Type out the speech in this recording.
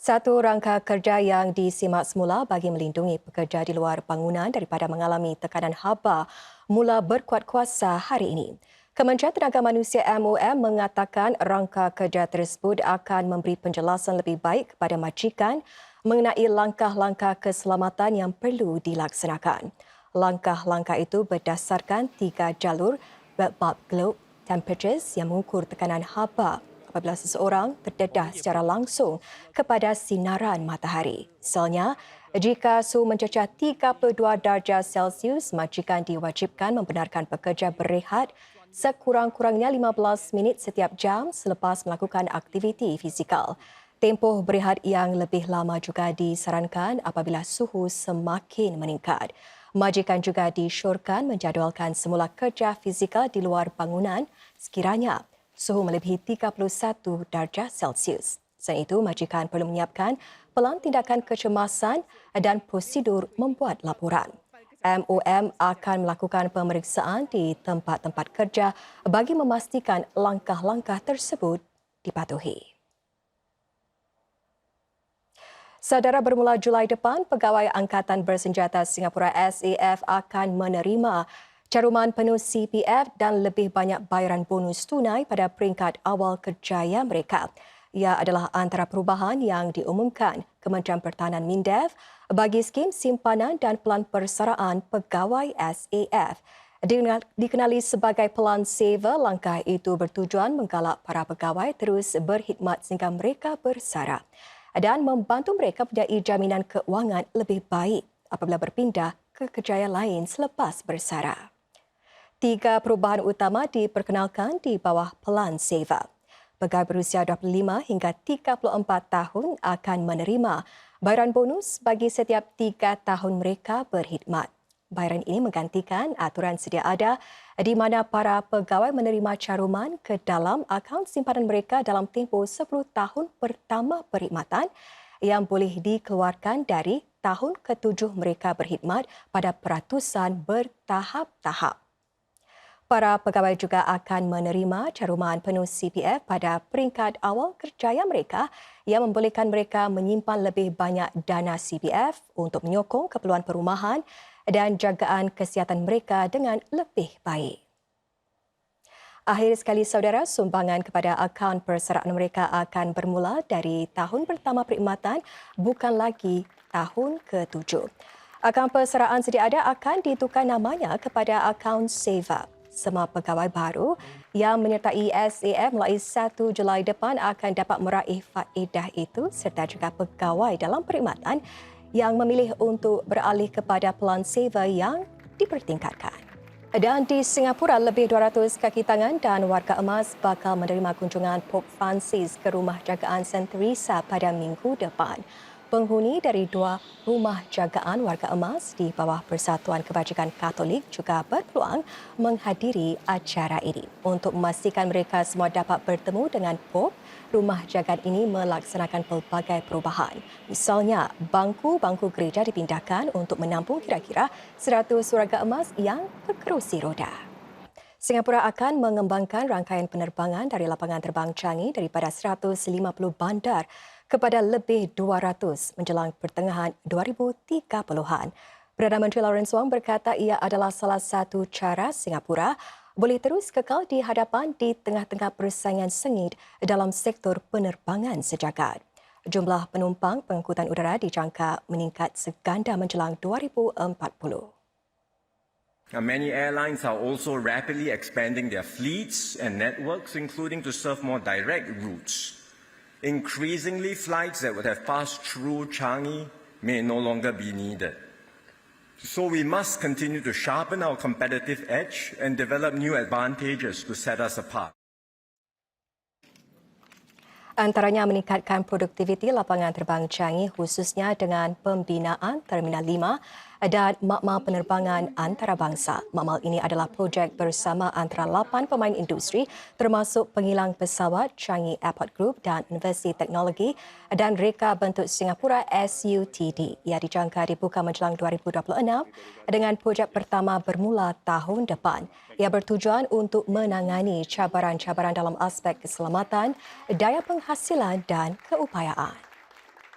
Satu rangka kerja yang disimak semula bagi melindungi pekerja di luar bangunan daripada mengalami tekanan haba mula berkuat kuasa hari ini. Kementerian Tenaga Manusia MOM mengatakan rangka kerja tersebut akan memberi penjelasan lebih baik kepada majikan mengenai langkah-langkah keselamatan yang perlu dilaksanakan. Langkah-langkah itu berdasarkan 3 jalur red bulb globe temperatures yang mengukur tekanan haba apabila seseorang terdedah secara langsung kepada sinaran matahari. Misalnya, jika suhu mencecah 32 darjah Celsius, majikan diwajibkan membenarkan pekerja berehat sekurang-kurangnya 15 minit setiap jam selepas melakukan aktiviti fizikal. Tempoh berehat yang lebih lama juga disarankan apabila suhu semakin meningkat. Majikan juga disyorkan menjadualkan semula kerja fizikal di luar bangunan sekiranya suhu melebihi 31 darjah Celsius. Selain itu, majikan perlu menyiapkan pelan tindakan kecemasan dan prosedur membuat laporan. MOM akan melakukan pemeriksaan di tempat-tempat kerja bagi memastikan langkah-langkah tersebut dipatuhi. Saudara, bermula Julai depan, Pegawai Angkatan Bersenjata Singapura SAF akan menerima caruman penuh CPF dan lebih banyak bayaran bonus tunai pada peringkat awal kerjaya mereka. Ia adalah antara perubahan yang diumumkan Kementerian Pertahanan MINDEF bagi skim simpanan dan pelan persaraan pegawai SAF. Dikenali sebagai pelan saver, langkah itu bertujuan menggalak para pegawai terus berkhidmat sehingga mereka bersara dan membantu mereka mempunyai jaminan keuangan lebih baik apabila berpindah ke kerjaya lain selepas bersara. 3 perubahan utama diperkenalkan di bawah pelan saver. Pegawai berusia 25 hingga 34 tahun akan menerima bayaran bonus bagi setiap 3 tahun mereka berkhidmat. Bayaran ini menggantikan aturan sedia ada di mana para pegawai menerima caruman ke dalam akaun simpanan mereka dalam tempoh 10 tahun pertama perkhidmatan yang boleh dikeluarkan dari tahun ke-7 mereka berkhidmat pada peratusan bertahap-tahap. Para pegawai juga akan menerima caruman penuh CPF pada peringkat awal kerjaya mereka yang membolehkan mereka menyimpan lebih banyak dana CPF untuk menyokong keperluan perumahan dan jagaan kesihatan mereka dengan lebih baik. Akhir sekali, saudara, sumbangan kepada akaun persaraan mereka akan bermula dari tahun pertama perkhidmatan, bukan lagi tahun ke-7. Akaun persaraan sedia ada akan ditukar namanya kepada akaun saver. Semua pegawai baru yang menyertai SAF mulai 1 Julai depan akan dapat meraih faedah itu serta juga pegawai dalam perkhidmatan yang memilih untuk beralih kepada pelan saver yang dipertingkatkan. Dan di Singapura, lebih 200 kaki tangan dan warga emas bakal menerima kunjungan Pope Francis ke rumah jagaan St. Teresa pada minggu depan. Penghuni dari 2 rumah jagaan warga emas di bawah Persatuan Kebajikan Katolik juga berpeluang menghadiri acara ini. Untuk memastikan mereka semua dapat bertemu dengan Pope, rumah jagaan ini melaksanakan pelbagai perubahan. Misalnya, bangku-bangku gereja dipindahkan untuk menampung kira-kira 100 warga emas yang berkerusi roda. Singapura akan mengembangkan rangkaian penerbangan dari lapangan terbang Changi daripada 150 bandar kepada lebih 200 menjelang pertengahan 2030-an. Perdana Menteri Lawrence Wong berkata ia adalah salah satu cara Singapura boleh terus kekal di hadapan di tengah-tengah persaingan sengit dalam sektor penerbangan sejagat. Jumlah penumpang pengangkutan udara dijangka meningkat seganda menjelang 2040. Many airlines are also rapidly expanding their fleets and networks, including to serve more direct routes. Increasingly, flights that would have passed through Changi may no longer be needed. So we must continue to sharpen our competitive edge and develop new advantages to set us apart. Antaranya meningkatkan produktiviti lapangan terbang Changi khususnya dengan pembinaan Terminal 5 dan makmal penerbangan antarabangsa. Makmal ini adalah projek bersama antara 8 pemain industri termasuk pengilang pesawat Changi Airport Group dan Universiti Teknologi dan Reka Bentuk Singapura SUTD. Ia dijangka dibuka menjelang 2026 dengan projek pertama bermula tahun depan. Ia bertujuan untuk menangani cabaran-cabaran dalam aspek keselamatan, daya penghasilan dan keupayaan.